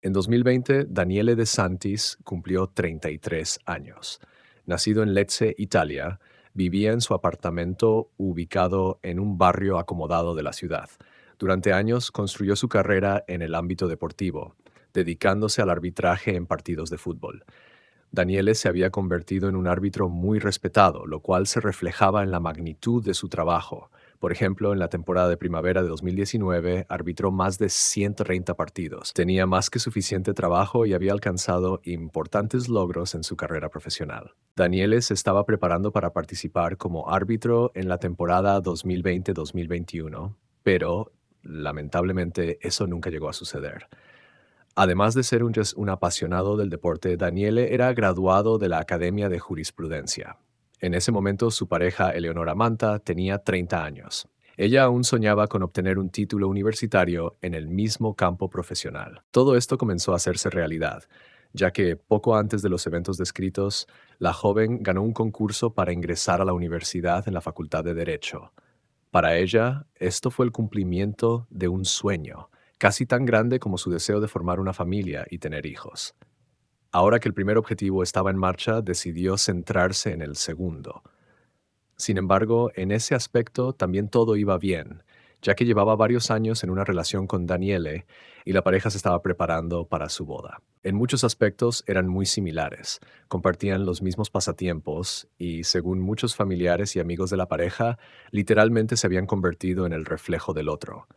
En 2020, Daniele De Santis cumplió 33 años. Nacido en Lecce, Italia, vivía en su apartamento ubicado en un barrio acomodado de la ciudad. Durante años construyó su carrera en el ámbito deportivo, dedicándose al arbitraje en partidos de fútbol. Daniele se había convertido en un árbitro muy respetado, lo cual se reflejaba en la magnitud de su trabajo. Por ejemplo, en la temporada de primavera de 2019 arbitró más de 130 partidos. Tenía más que suficiente trabajo y había alcanzado importantes logros en su carrera profesional. Daniele se estaba preparando para participar como árbitro en la temporada 2020-2021, pero lamentablemente eso nunca llegó a suceder. Además de ser un apasionado del deporte, Daniele era graduado de la Academia de Jurisprudencia. En ese momento, su pareja, Eleonora Manta, tenía 30 años. Ella aún soñaba con obtener un título universitario en el mismo campo profesional. Todo esto comenzó a hacerse realidad, ya que poco antes de los eventos descritos, la joven ganó un concurso para ingresar a la universidad en la Facultad de Derecho. Para ella, esto fue el cumplimiento de un sueño, casi tan grande como su deseo de formar una familia y tener hijos. Ahora que el primer objetivo estaba en marcha, decidió centrarse en el segundo. Sin embargo, en ese aspecto también todo iba bien, ya que llevaba varios años en una relación con Daniele y la pareja se estaba preparando para su boda. En muchos aspectos eran muy similares, compartían los mismos pasatiempos y, según muchos familiares y amigos de la pareja, literalmente se habían convertido en el reflejo del otro.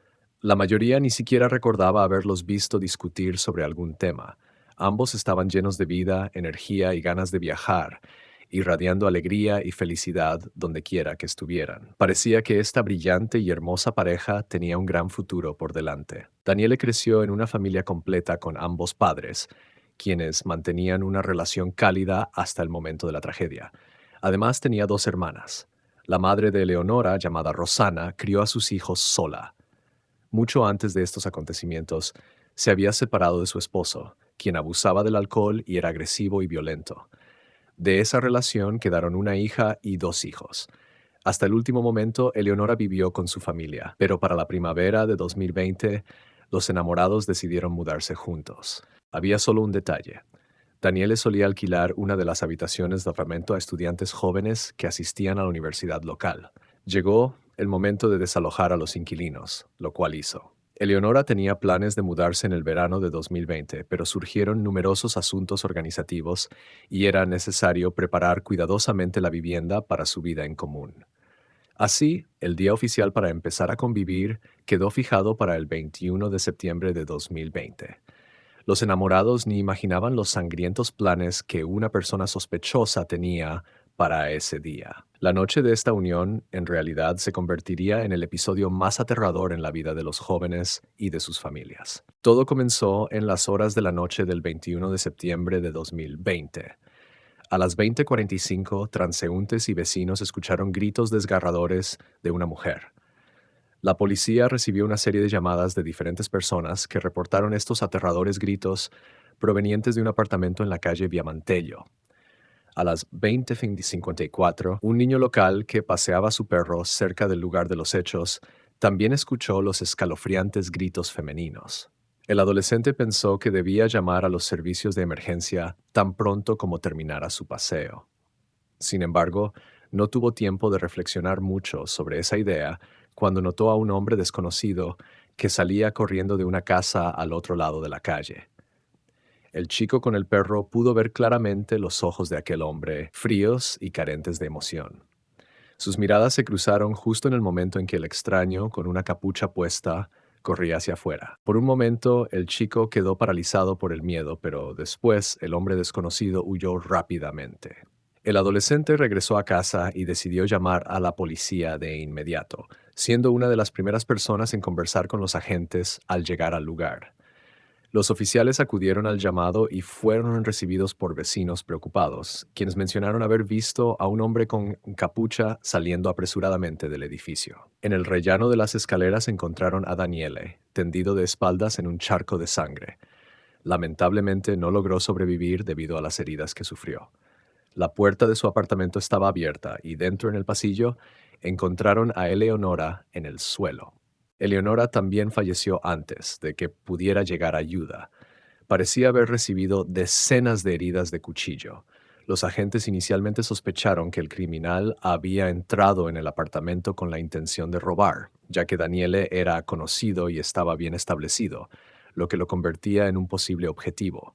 La mayoría ni siquiera recordaba haberlos visto discutir sobre algún tema. Ambos estaban llenos de vida, energía y ganas de viajar, irradiando alegría y felicidad donde quiera que estuvieran. Parecía que esta brillante y hermosa pareja tenía un gran futuro por delante. Daniele creció en una familia completa con ambos padres, quienes mantenían una relación cálida hasta el momento de la tragedia. Además tenía dos hermanas. La madre de Eleonora, llamada Rosana, crió a sus hijos sola. Mucho antes de estos acontecimientos, se había separado de su esposo, quien abusaba del alcohol y era agresivo y violento. De esa relación quedaron una hija y dos hijos. Hasta el último momento, Eleonora vivió con su familia, pero para la primavera de 2020, los enamorados decidieron mudarse juntos. Había solo un detalle. Daniele solía alquilar una de las habitaciones de alojamiento a estudiantes jóvenes que asistían a la universidad local. Llegó el momento de desalojar a los inquilinos, lo cual hizo. Eleonora tenía planes de mudarse en el verano de 2020, pero surgieron numerosos asuntos organizativos y era necesario preparar cuidadosamente la vivienda para su vida en común. Así, el día oficial para empezar a convivir quedó fijado para el 21 de septiembre de 2020. Los enamorados ni imaginaban los sangrientos planes que una persona sospechosa tenía para ese día. La noche de esta unión en realidad se convertiría en el episodio más aterrador en la vida de los jóvenes y de sus familias. Todo comenzó en las horas de la noche del 21 de septiembre de 2020. A las 20:45, transeúntes y vecinos escucharon gritos desgarradores de una mujer. La policía recibió una serie de llamadas de diferentes personas que reportaron estos aterradores gritos provenientes de un apartamento en la calle Viamantello. A las 20:54, un niño local que paseaba a su perro cerca del lugar de los hechos también escuchó los escalofriantes gritos femeninos. El adolescente pensó que debía llamar a los servicios de emergencia tan pronto como terminara su paseo. Sin embargo, no tuvo tiempo de reflexionar mucho sobre esa idea cuando notó a un hombre desconocido que salía corriendo de una casa al otro lado de la calle. El chico con el perro pudo ver claramente los ojos de aquel hombre, fríos y carentes de emoción. Sus miradas se cruzaron justo en el momento en que el extraño, con una capucha puesta, corría hacia afuera. Por un momento, el chico quedó paralizado por el miedo, pero después el hombre desconocido huyó rápidamente. El adolescente regresó a casa y decidió llamar a la policía de inmediato, siendo una de las primeras personas en conversar con los agentes al llegar al lugar. Los oficiales acudieron al llamado y fueron recibidos por vecinos preocupados, quienes mencionaron haber visto a un hombre con capucha saliendo apresuradamente del edificio. En el rellano de las escaleras encontraron a Daniele, tendido de espaldas en un charco de sangre. Lamentablemente no logró sobrevivir debido a las heridas que sufrió. La puerta de su apartamento estaba abierta y dentro en el pasillo encontraron a Eleonora en el suelo. Eleonora también falleció antes de que pudiera llegar ayuda. Parecía haber recibido decenas de heridas de cuchillo. Los agentes inicialmente sospecharon que el criminal había entrado en el apartamento con la intención de robar, ya que Daniele era conocido y estaba bien establecido, lo que lo convertía en un posible objetivo.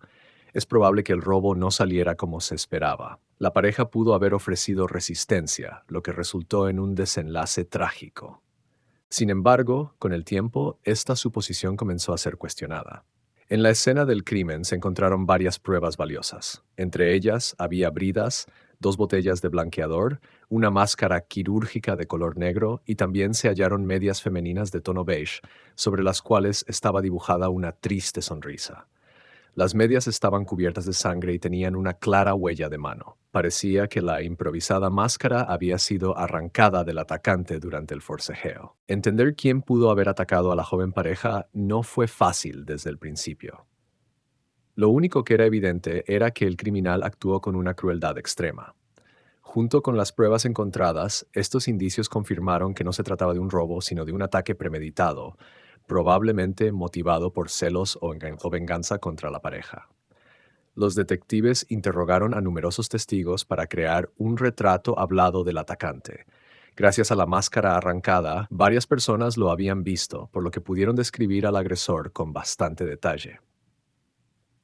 Es probable que el robo no saliera como se esperaba. La pareja pudo haber ofrecido resistencia, lo que resultó en un desenlace trágico. Sin embargo, con el tiempo, esta suposición comenzó a ser cuestionada. En la escena del crimen se encontraron varias pruebas valiosas. Entre ellas había bridas, dos botellas de blanqueador, una máscara quirúrgica de color negro y también se hallaron medias femeninas de tono beige, sobre las cuales estaba dibujada una triste sonrisa. Las medias estaban cubiertas de sangre y tenían una clara huella de mano. Parecía que la improvisada máscara había sido arrancada del atacante durante el forcejeo. Entender quién pudo haber atacado a la joven pareja no fue fácil desde el principio. Lo único que era evidente era que el criminal actuó con una crueldad extrema. Junto con las pruebas encontradas, estos indicios confirmaron que no se trataba de un robo, sino de un ataque premeditado, probablemente motivado por celos o venganza contra la pareja. Los detectives interrogaron a numerosos testigos para crear un retrato hablado del atacante. Gracias a la máscara arrancada, varias personas lo habían visto, por lo que pudieron describir al agresor con bastante detalle.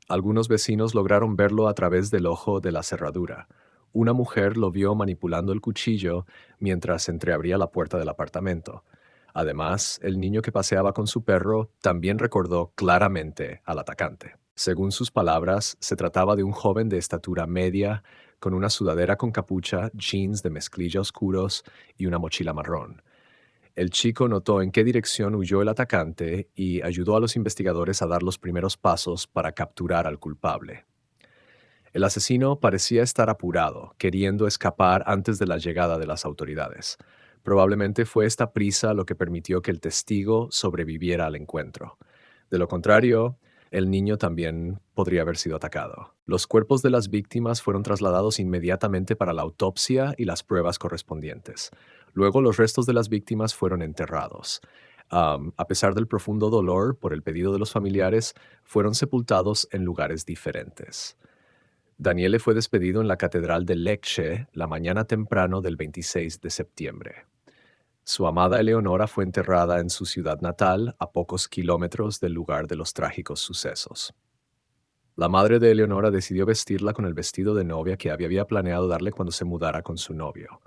Algunos vecinos lograron verlo a través del ojo de la cerradura. Una mujer lo vio manipulando el cuchillo mientras entreabría la puerta del apartamento. Además, el niño que paseaba con su perro también recordó claramente al atacante. Según sus palabras, se trataba de un joven de estatura media, con una sudadera con capucha, jeans de mezclilla oscuros y una mochila marrón. El chico notó en qué dirección huyó el atacante y ayudó a los investigadores a dar los primeros pasos para capturar al culpable. El asesino parecía estar apurado, queriendo escapar antes de la llegada de las autoridades. Probablemente fue esta prisa lo que permitió que el testigo sobreviviera al encuentro. De lo contrario, el niño también podría haber sido atacado. Los cuerpos de las víctimas fueron trasladados inmediatamente para la autopsia y las pruebas correspondientes. Luego los restos de las víctimas fueron enterrados. A pesar del profundo dolor por el pedido de los familiares, fueron sepultados en lugares diferentes. Daniele fue despedido en la Catedral de Lecce la mañana temprano del 26 de septiembre. Su amada Eleonora fue enterrada en su ciudad natal, a pocos kilómetros del lugar de los trágicos sucesos. La madre de Eleonora decidió vestirla con el vestido de novia que había planeado darle cuando se mudara con su novio.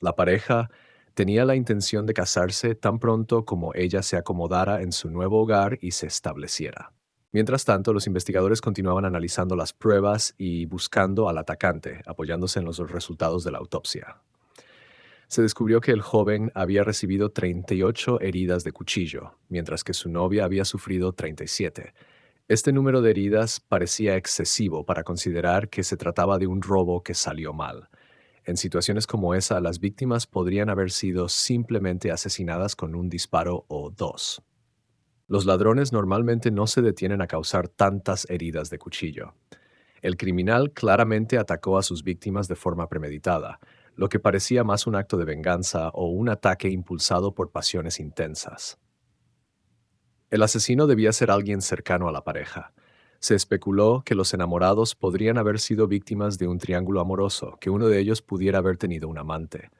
La pareja tenía la intención de casarse tan pronto como ella se acomodara en su nuevo hogar y se estableciera. Mientras tanto, los investigadores continuaban analizando las pruebas y buscando al atacante, apoyándose en los resultados de la autopsia. Se descubrió que el joven había recibido 38 heridas de cuchillo, mientras que su novia había sufrido 37. Este número de heridas parecía excesivo para considerar que se trataba de un robo que salió mal. En situaciones como esa, las víctimas podrían haber sido simplemente asesinadas con un disparo o dos. Los ladrones normalmente no se detienen a causar tantas heridas de cuchillo. El criminal claramente atacó a sus víctimas de forma premeditada, lo que parecía más un acto de venganza o un ataque impulsado por pasiones intensas. El asesino debía ser alguien cercano a la pareja. Se especuló que los enamorados podrían haber sido víctimas de un triángulo amoroso, que uno de ellos pudiera haber tenido un amante.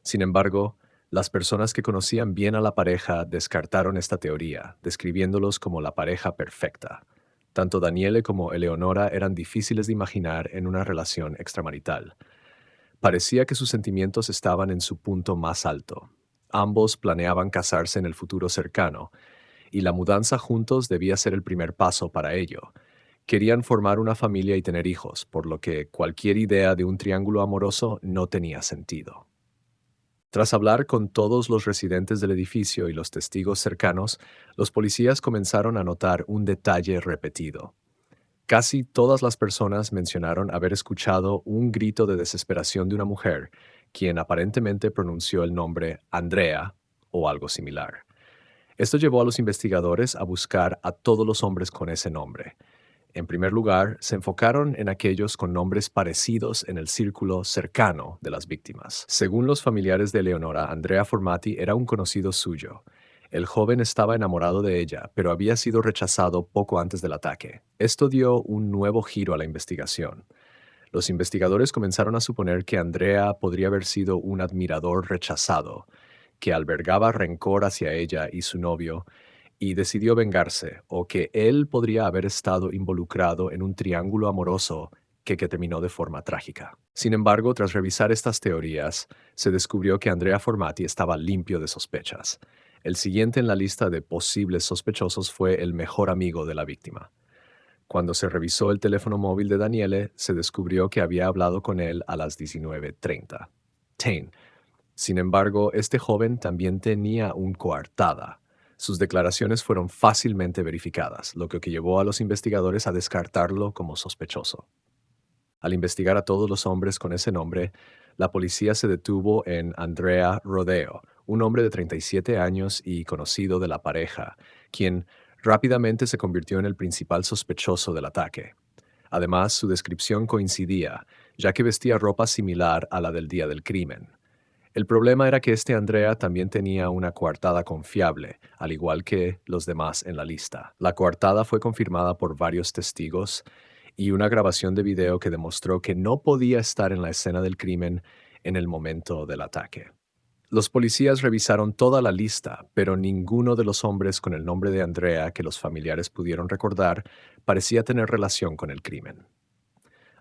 Sin embargo, las personas que conocían bien a la pareja descartaron esta teoría, describiéndolos como la pareja perfecta. Tanto Daniele como Eleonora eran difíciles de imaginar en una relación extramarital. Parecía que sus sentimientos estaban en su punto más alto. Ambos planeaban casarse en el futuro cercano, y la mudanza juntos debía ser el primer paso para ello. Querían formar una familia y tener hijos, por lo que cualquier idea de un triángulo amoroso no tenía sentido. Tras hablar con todos los residentes del edificio y los testigos cercanos, los policías comenzaron a notar un detalle repetido. Casi todas las personas mencionaron haber escuchado un grito de desesperación de una mujer, quien aparentemente pronunció el nombre Andrea o algo similar. Esto llevó a los investigadores a buscar a todos los hombres con ese nombre. En primer lugar, se enfocaron en aquellos con nombres parecidos en el círculo cercano de las víctimas. Según los familiares de Leonora, Andrea Formati era un conocido suyo. El joven estaba enamorado de ella, pero había sido rechazado poco antes del ataque. Esto dio un nuevo giro a la investigación. Los investigadores comenzaron a suponer que Andrea podría haber sido un admirador rechazado, que albergaba rencor hacia ella y su novio, y decidió vengarse, o que él podría haber estado involucrado en un triángulo amoroso que terminó de forma trágica. Sin embargo, tras revisar estas teorías, se descubrió que Andrea Formati estaba limpio de sospechas. El siguiente en la lista de posibles sospechosos fue el mejor amigo de la víctima. Cuando se revisó el teléfono móvil de Daniele, se descubrió que había hablado con él a las 19:30. Tain. Sin embargo, este joven también tenía un coartada. Sus declaraciones fueron fácilmente verificadas, lo que llevó a los investigadores a descartarlo como sospechoso. Al investigar a todos los hombres con ese nombre, la policía se detuvo en Andrea Rodeo, un hombre de 37 años y conocido de la pareja, quien rápidamente se convirtió en el principal sospechoso del ataque. Además, su descripción coincidía, ya que vestía ropa similar a la del día del crimen. El problema era que este Andrea también tenía una coartada confiable, al igual que los demás en la lista. La coartada fue confirmada por varios testigos y una grabación de video que demostró que no podía estar en la escena del crimen en el momento del ataque. Los policías revisaron toda la lista, pero ninguno de los hombres con el nombre de Andrea que los familiares pudieron recordar parecía tener relación con el crimen.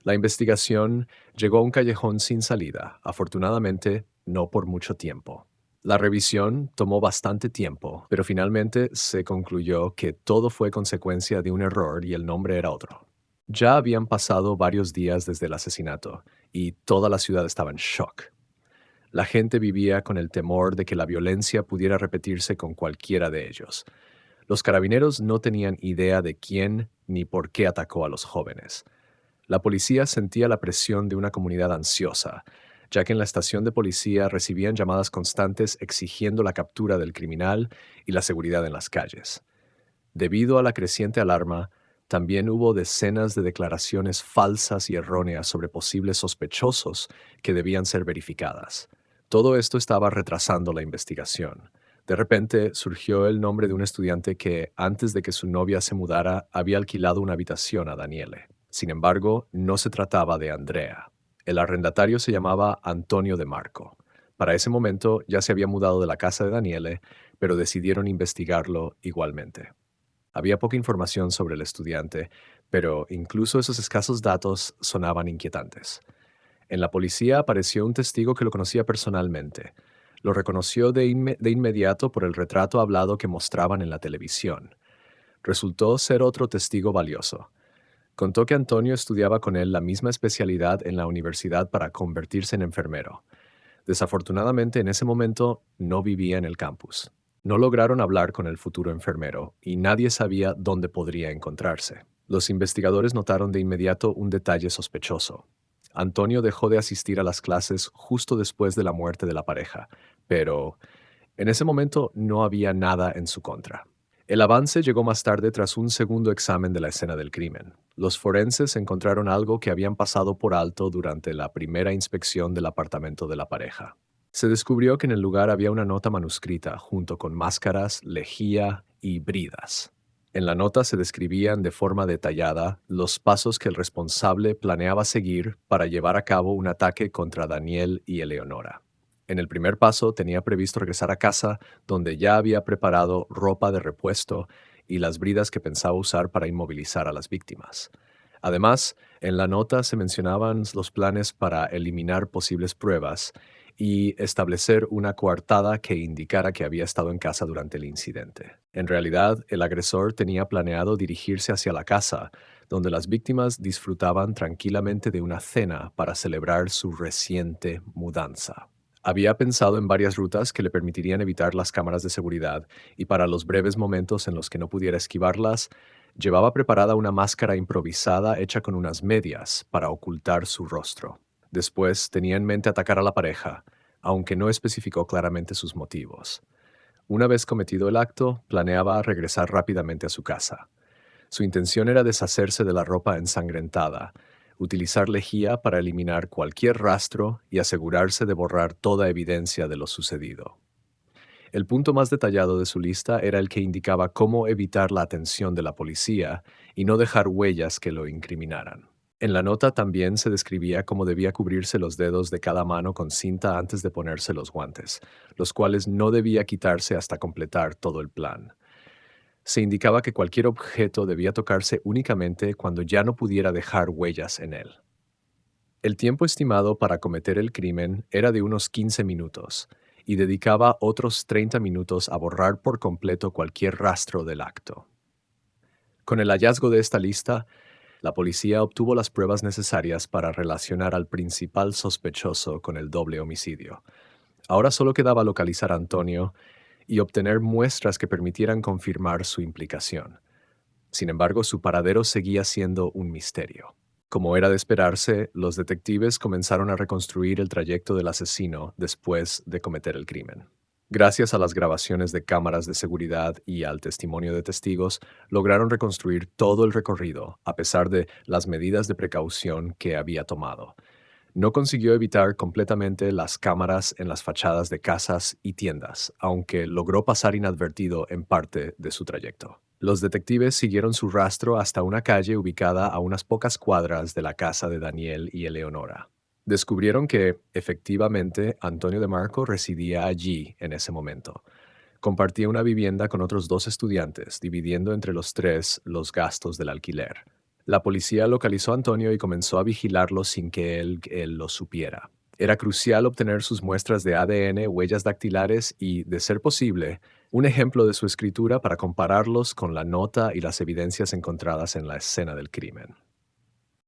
La investigación llegó a un callejón sin salida, afortunadamente no por mucho tiempo. La revisión tomó bastante tiempo, pero finalmente se concluyó que todo fue consecuencia de un error y el nombre era otro. Ya habían pasado varios días desde el asesinato y toda la ciudad estaba en shock. La gente vivía con el temor de que la violencia pudiera repetirse con cualquiera de ellos. Los carabineros no tenían idea de quién ni por qué atacó a los jóvenes. La policía sentía la presión de una comunidad ansiosa, ya que en la estación de policía recibían llamadas constantes exigiendo la captura del criminal y la seguridad en las calles. Debido a la creciente alarma, también hubo decenas de declaraciones falsas y erróneas sobre posibles sospechosos que debían ser verificadas. Todo esto estaba retrasando la investigación. De repente surgió el nombre de un estudiante que, antes de que su novia se mudara, había alquilado una habitación a Daniele. Sin embargo, no se trataba de Andrea. El arrendatario se llamaba Antonio De Marco. Para ese momento ya se había mudado de la casa de Daniele, pero decidieron investigarlo igualmente. Había poca información sobre el estudiante, pero incluso esos escasos datos sonaban inquietantes. En la policía apareció un testigo que lo conocía personalmente. Lo reconoció de inmediato por el retrato hablado que mostraban en la televisión. Resultó ser otro testigo valioso. Contó que Antonio estudiaba con él la misma especialidad en la universidad para convertirse en enfermero. Desafortunadamente, en ese momento no vivía en el campus. No lograron hablar con el futuro enfermero y nadie sabía dónde podría encontrarse. Los investigadores notaron de inmediato un detalle sospechoso. Antonio dejó de asistir a las clases justo después de la muerte de la pareja, pero en ese momento no había nada en su contra. El avance llegó más tarde tras un segundo examen de la escena del crimen. Los forenses encontraron algo que habían pasado por alto durante la primera inspección del apartamento de la pareja. Se descubrió que en el lugar había una nota manuscrita junto con máscaras, lejía y bridas. En la nota se describían de forma detallada los pasos que el responsable planeaba seguir para llevar a cabo un ataque contra Daniel y Eleonora. En el primer paso tenía previsto regresar a casa, donde ya había preparado ropa de repuesto y las bridas que pensaba usar para inmovilizar a las víctimas. Además, en la nota se mencionaban los planes para eliminar posibles pruebas y establecer una coartada que indicara que había estado en casa durante el incidente. En realidad, el agresor tenía planeado dirigirse hacia la casa, donde las víctimas disfrutaban tranquilamente de una cena para celebrar su reciente mudanza. Había pensado en varias rutas que le permitirían evitar las cámaras de seguridad y para los breves momentos en los que no pudiera esquivarlas, llevaba preparada una máscara improvisada hecha con unas medias para ocultar su rostro. Después tenía en mente atacar a la pareja, aunque no especificó claramente sus motivos. Una vez cometido el acto, planeaba regresar rápidamente a su casa. Su intención era deshacerse de la ropa ensangrentada, utilizar lejía para eliminar cualquier rastro y asegurarse de borrar toda evidencia de lo sucedido. El punto más detallado de su lista era el que indicaba cómo evitar la atención de la policía y no dejar huellas que lo incriminaran. En la nota también se describía cómo debía cubrirse los dedos de cada mano con cinta antes de ponerse los guantes, los cuales no debía quitarse hasta completar todo el plan. Se indicaba que cualquier objeto debía tocarse únicamente cuando ya no pudiera dejar huellas en él. El tiempo estimado para cometer el crimen era de unos 15 minutos y dedicaba otros 30 minutos a borrar por completo cualquier rastro del acto. Con el hallazgo de esta lista, la policía obtuvo las pruebas necesarias para relacionar al principal sospechoso con el doble homicidio. Ahora solo quedaba localizar a Antonio y obtener muestras que permitieran confirmar su implicación. Sin embargo, su paradero seguía siendo un misterio. Como era de esperarse, los detectives comenzaron a reconstruir el trayecto del asesino después de cometer el crimen. Gracias a las grabaciones de cámaras de seguridad y al testimonio de testigos, lograron reconstruir todo el recorrido, a pesar de las medidas de precaución que había tomado. No consiguió evitar completamente las cámaras en las fachadas de casas y tiendas, aunque logró pasar inadvertido en parte de su trayecto. Los detectives siguieron su rastro hasta una calle ubicada a unas pocas cuadras de la casa de Daniel y Eleonora. Descubrieron que, efectivamente, Antonio de Marco residía allí en ese momento. Compartía una vivienda con otros dos estudiantes, dividiendo entre los tres los gastos del alquiler. La policía localizó a Antonio y comenzó a vigilarlo sin que él lo supiera. Era crucial obtener sus muestras de ADN, huellas dactilares y, de ser posible, un ejemplo de su escritura para compararlos con la nota y las evidencias encontradas en la escena del crimen.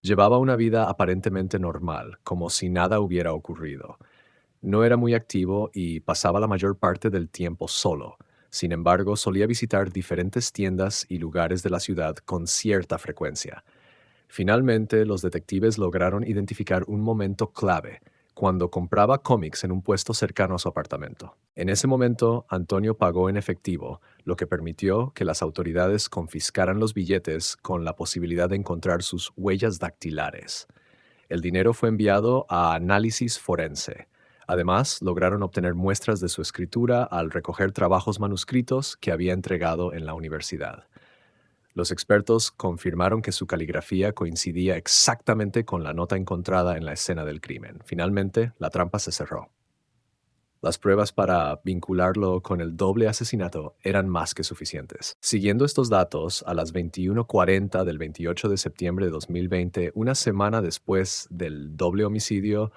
Llevaba una vida aparentemente normal, como si nada hubiera ocurrido. No era muy activo y pasaba la mayor parte del tiempo solo. Sin embargo, solía visitar diferentes tiendas y lugares de la ciudad con cierta frecuencia. Finalmente, los detectives lograron identificar un momento clave, cuando compraba cómics en un puesto cercano a su apartamento. En ese momento, Antonio pagó en efectivo, lo que permitió que las autoridades confiscaran los billetes con la posibilidad de encontrar sus huellas dactilares. El dinero fue enviado a análisis forense. Además, lograron obtener muestras de su escritura al recoger trabajos manuscritos que había entregado en la universidad. Los expertos confirmaron que su caligrafía coincidía exactamente con la nota encontrada en la escena del crimen. Finalmente, la trampa se cerró. Las pruebas para vincularlo con el doble asesinato eran más que suficientes. Siguiendo estos datos, a las 21:40 del 28 de septiembre de 2020, una semana después del doble homicidio,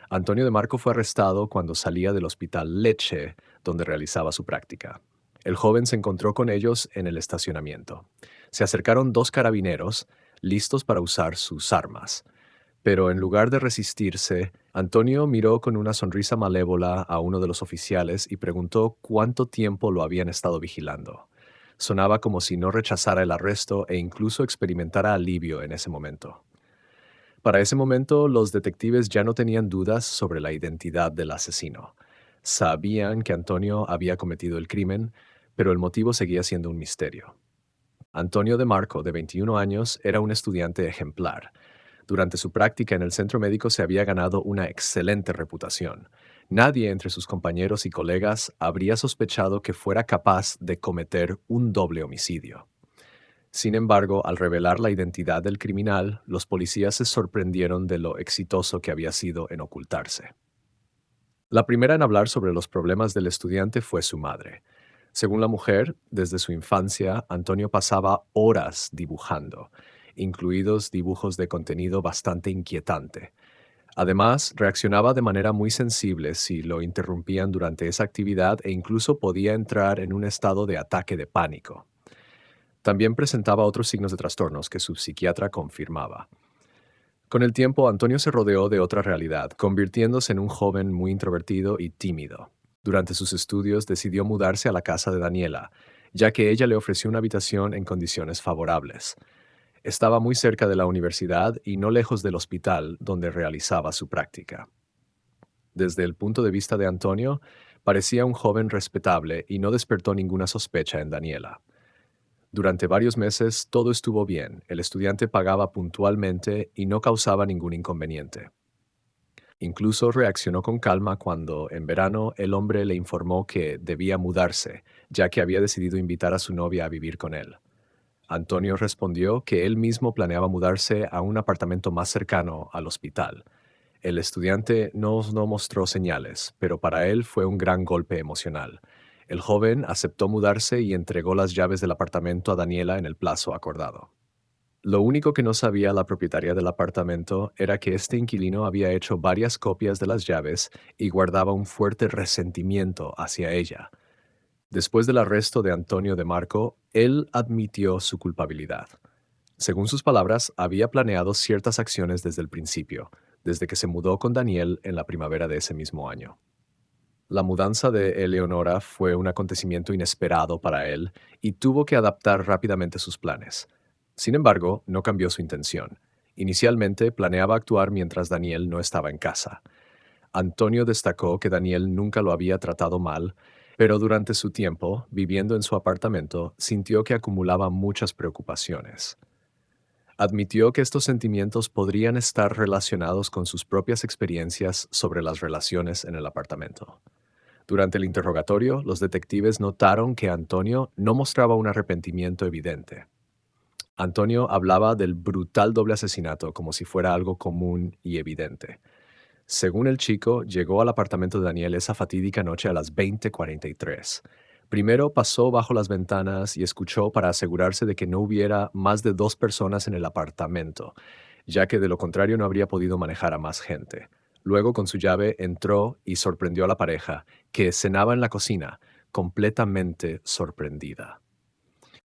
Antonio de Marco fue arrestado cuando salía del hospital Lecce, donde realizaba su práctica. El joven se encontró con ellos en el estacionamiento. Se acercaron dos carabineros, listos para usar sus armas. Pero en lugar de resistirse, Antonio miró con una sonrisa malévola a uno de los oficiales y preguntó cuánto tiempo lo habían estado vigilando. Sonaba como si no rechazara el arresto e incluso experimentara alivio en ese momento. Para ese momento, los detectives ya no tenían dudas sobre la identidad del asesino. Sabían que Antonio había cometido el crimen, pero el motivo seguía siendo un misterio. Antonio de Marco, de 21 años, era un estudiante ejemplar. Durante su práctica en el centro médico se había ganado una excelente reputación. Nadie entre sus compañeros y colegas habría sospechado que fuera capaz de cometer un doble homicidio. Sin embargo, al revelar la identidad del criminal, los policías se sorprendieron de lo exitoso que había sido en ocultarse. La primera en hablar sobre los problemas del estudiante fue su madre. Según la mujer, desde su infancia, Antonio pasaba horas dibujando, incluidos dibujos de contenido bastante inquietante. Además, reaccionaba de manera muy sensible si lo interrumpían durante esa actividad e incluso podía entrar en un estado de ataque de pánico. También presentaba otros signos de trastornos que su psiquiatra confirmaba. Con el tiempo, Antonio se rodeó de otra realidad, convirtiéndose en un joven muy introvertido y tímido. Durante sus estudios decidió mudarse a la casa de Daniela, ya que ella le ofreció una habitación en condiciones favorables. Estaba muy cerca de la universidad y no lejos del hospital donde realizaba su práctica. Desde el punto de vista de Antonio, parecía un joven respetable y no despertó ninguna sospecha en Daniela. Durante varios meses todo estuvo bien, el estudiante pagaba puntualmente y no causaba ningún inconveniente. Incluso reaccionó con calma cuando, en verano, el hombre le informó que debía mudarse, ya que había decidido invitar a su novia a vivir con él. Antonio respondió que él mismo planeaba mudarse a un apartamento más cercano al hospital. El estudiante no mostró señales, pero para él fue un gran golpe emocional. El joven aceptó mudarse y entregó las llaves del apartamento a Daniela en el plazo acordado. Lo único que no sabía la propietaria del apartamento era que este inquilino había hecho varias copias de las llaves y guardaba un fuerte resentimiento hacia ella. Después del arresto de Antonio de Marco, él admitió su culpabilidad. Según sus palabras, había planeado ciertas acciones desde el principio, desde que se mudó con Daniel en la primavera de ese mismo año. La mudanza de Eleonora fue un acontecimiento inesperado para él y tuvo que adaptar rápidamente sus planes. Sin embargo, no cambió su intención. Inicialmente planeaba actuar mientras Daniel no estaba en casa. Antonio destacó que Daniel nunca lo había tratado mal, pero durante su tiempo, viviendo en su apartamento, sintió que acumulaba muchas preocupaciones. Admitió que estos sentimientos podrían estar relacionados con sus propias experiencias sobre las relaciones en el apartamento. Durante el interrogatorio, los detectives notaron que Antonio no mostraba un arrepentimiento evidente. Antonio hablaba del brutal doble asesinato como si fuera algo común y evidente. Según el chico, llegó al apartamento de Daniel esa fatídica noche a las 20:43. Primero pasó bajo las ventanas y escuchó para asegurarse de que no hubiera más de 2 personas en el apartamento, ya que de lo contrario no habría podido manejar a más gente. Luego, con su llave, entró y sorprendió a la pareja, que cenaba en la cocina, completamente sorprendida.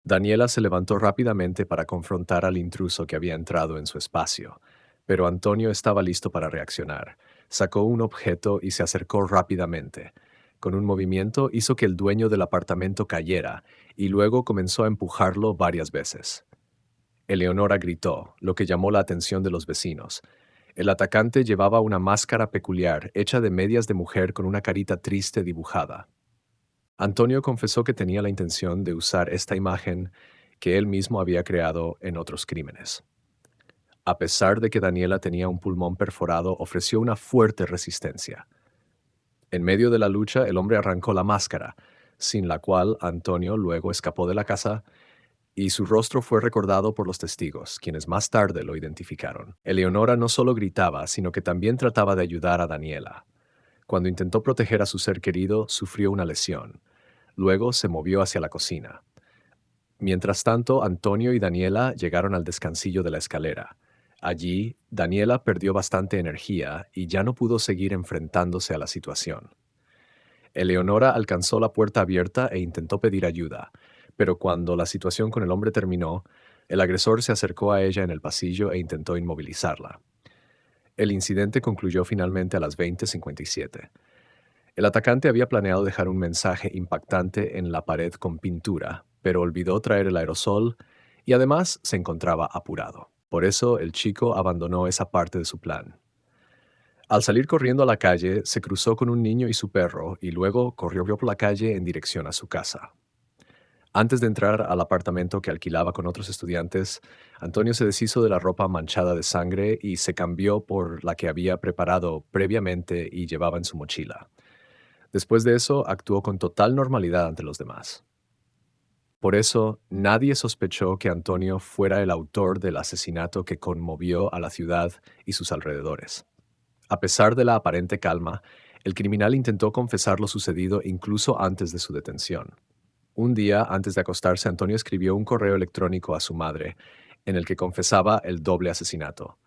Daniela se levantó rápidamente para confrontar al intruso que había entrado en su espacio, pero Antonio estaba listo para reaccionar. Sacó un objeto y se acercó rápidamente. Con un movimiento hizo que el dueño del apartamento cayera y luego comenzó a empujarlo varias veces. Eleonora gritó, lo que llamó la atención de los vecinos. El atacante llevaba una máscara peculiar hecha de medias de mujer con una carita triste dibujada. Antonio confesó que tenía la intención de usar esta imagen que él mismo había creado en otros crímenes. A pesar de que Daniela tenía un pulmón perforado, ofreció una fuerte resistencia. En medio de la lucha, el hombre arrancó la máscara, sin la cual Antonio luego escapó de la casa y su rostro fue recordado por los testigos, quienes más tarde lo identificaron. Eleonora no solo gritaba, sino que también trataba de ayudar a Daniela. Cuando intentó proteger a su ser querido, sufrió una lesión. Luego se movió hacia la cocina. Mientras tanto, Antonio y Daniela llegaron al descansillo de la escalera. Allí, Daniela perdió bastante energía y ya no pudo seguir enfrentándose a la situación. Eleonora alcanzó la puerta abierta e intentó pedir ayuda, pero cuando la situación con el hombre terminó, el agresor se acercó a ella en el pasillo e intentó inmovilizarla. El incidente concluyó finalmente a las 20:57. El atacante había planeado dejar un mensaje impactante en la pared con pintura, pero olvidó traer el aerosol y además se encontraba apurado. Por eso el chico abandonó esa parte de su plan. Al salir corriendo a la calle, se cruzó con un niño y su perro y luego corrió por la calle en dirección a su casa. Antes de entrar al apartamento que alquilaba con otros estudiantes, Antonio se deshizo de la ropa manchada de sangre y se cambió por la que había preparado previamente y llevaba en su mochila. Después de eso, actuó con total normalidad ante los demás. Por eso, nadie sospechó que Antonio fuera el autor del asesinato que conmovió a la ciudad y sus alrededores. A pesar de la aparente calma, el criminal intentó confesar lo sucedido incluso antes de su detención. Un día antes de acostarse, Antonio escribió un correo electrónico a su madre en el que confesaba el doble asesinato.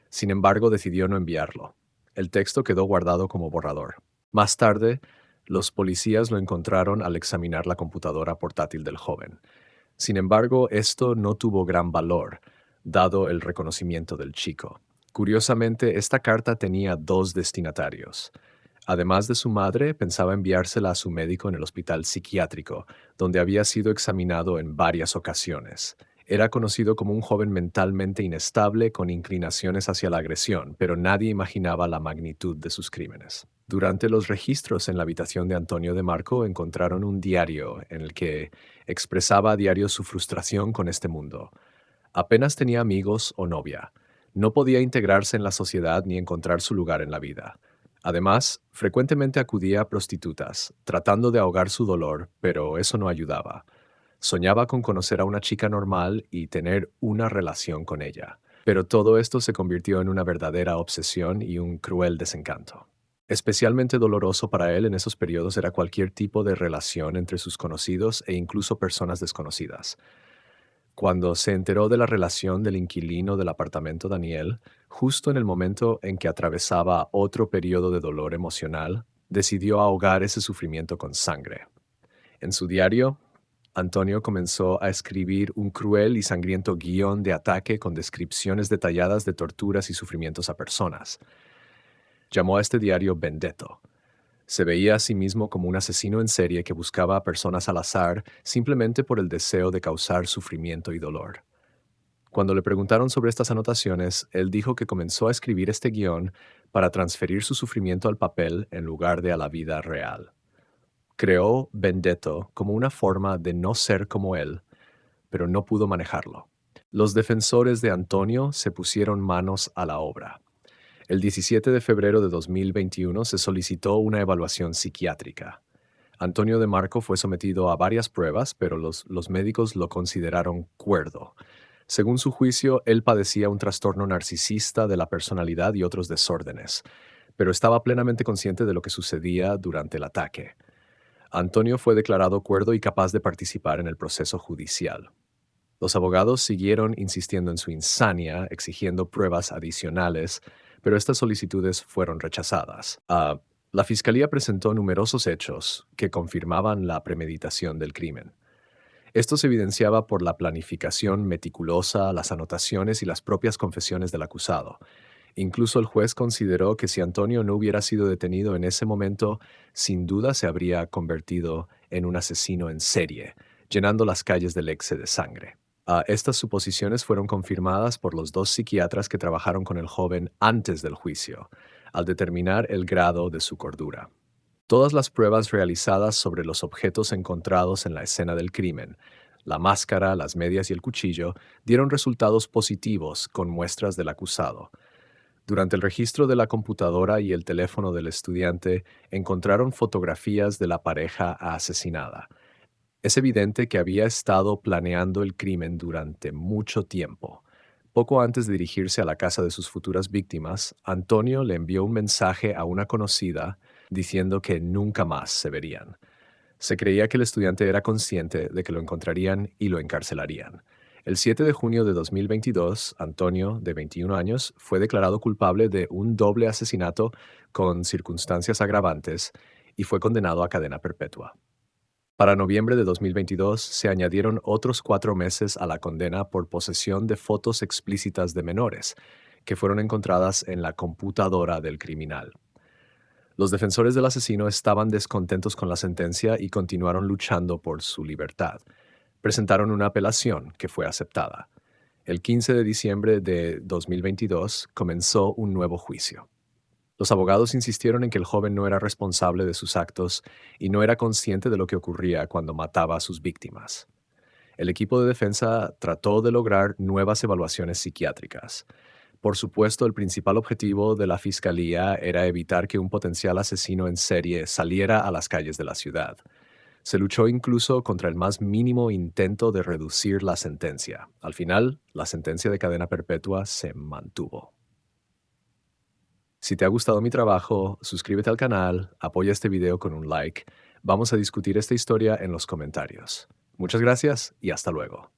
Sin embargo, decidió no enviarlo. El texto quedó guardado como borrador. Más tarde, los policías lo encontraron al examinar la computadora portátil del joven. Sin embargo, esto no tuvo gran valor, dado el reconocimiento del chico. Curiosamente, esta carta tenía dos destinatarios. Además de su madre, pensaba enviársela a su médico en el hospital psiquiátrico, donde había sido examinado en varias ocasiones. Era conocido como un joven mentalmente inestable con inclinaciones hacia la agresión, pero nadie imaginaba la magnitud de sus crímenes. Durante los registros en la habitación de Antonio de Marco encontraron un diario en el que expresaba a diario su frustración con este mundo. Apenas tenía amigos o novia. No podía integrarse en la sociedad ni encontrar su lugar en la vida. Además, frecuentemente acudía a prostitutas, tratando de ahogar su dolor, pero eso no ayudaba. Soñaba con conocer a una chica normal y tener una relación con ella. Pero todo esto se convirtió en una verdadera obsesión y un cruel desencanto. Especialmente doloroso para él en esos periodos era cualquier tipo de relación entre sus conocidos e incluso personas desconocidas. Cuando se enteró de la relación del inquilino del apartamento Daniel, justo en el momento en que atravesaba otro periodo de dolor emocional, decidió ahogar ese sufrimiento con sangre. En su diario, Antonio comenzó a escribir un cruel y sangriento guión de ataque con descripciones detalladas de torturas y sufrimientos a personas. Llamó a este diario Vendetto. Se veía a sí mismo como un asesino en serie que buscaba a personas al azar simplemente por el deseo de causar sufrimiento y dolor. Cuando le preguntaron sobre estas anotaciones, él dijo que comenzó a escribir este guión para transferir su sufrimiento al papel en lugar de a la vida real. Creó Vendetto como una forma de no ser como él, pero no pudo manejarlo. Los defensores de Antonio se pusieron manos a la obra. El 17 de febrero de 2021 se solicitó una evaluación psiquiátrica. Antonio de Marco fue sometido a varias pruebas, pero los médicos lo consideraron cuerdo. Según su juicio, él padecía un trastorno narcisista de la personalidad y otros desórdenes, pero estaba plenamente consciente de lo que sucedía durante el ataque. Antonio fue declarado cuerdo y capaz de participar en el proceso judicial. Los abogados siguieron insistiendo en su insania, exigiendo pruebas adicionales, pero estas solicitudes fueron rechazadas. La fiscalía presentó numerosos hechos que confirmaban la premeditación del crimen. Esto se evidenciaba por la planificación meticulosa, las anotaciones y las propias confesiones del acusado. Incluso el juez consideró que si Antonio no hubiera sido detenido en ese momento, sin duda se habría convertido en un asesino en serie, llenando las calles del Lexe de sangre. Estas suposiciones fueron confirmadas por los dos psiquiatras que trabajaron con el joven antes del juicio, al determinar el grado de su cordura. Todas las pruebas realizadas sobre los objetos encontrados en la escena del crimen, la máscara, las medias y el cuchillo, dieron resultados positivos con muestras del acusado. Durante el registro de la computadora y el teléfono del estudiante, encontraron fotografías de la pareja asesinada. Es evidente que había estado planeando el crimen durante mucho tiempo. Poco antes de dirigirse a la casa de sus futuras víctimas, Antonio le envió un mensaje a una conocida diciendo que nunca más se verían. Se creía que el estudiante era consciente de que lo encontrarían y lo encarcelarían. El 7 de junio de 2022, Antonio, de 21 años, fue declarado culpable de un doble asesinato con circunstancias agravantes y fue condenado a cadena perpetua. Para noviembre de 2022 se añadieron otros 4 meses a la condena por posesión de fotos explícitas de menores, que fueron encontradas en la computadora del criminal. Los defensores del asesino estaban descontentos con la sentencia y continuaron luchando por su libertad. Presentaron una apelación que fue aceptada. El 15 de diciembre de 2022 comenzó un nuevo juicio. Los abogados insistieron en que el joven no era responsable de sus actos y no era consciente de lo que ocurría cuando mataba a sus víctimas. El equipo de defensa trató de lograr nuevas evaluaciones psiquiátricas. Por supuesto, el principal objetivo de la fiscalía era evitar que un potencial asesino en serie saliera a las calles de la ciudad. Se luchó incluso contra el más mínimo intento de reducir la sentencia. Al final, la sentencia de cadena perpetua se mantuvo. Si te ha gustado mi trabajo, suscríbete al canal, apoya este video con un like. Vamos a discutir esta historia en los comentarios. Muchas gracias y hasta luego.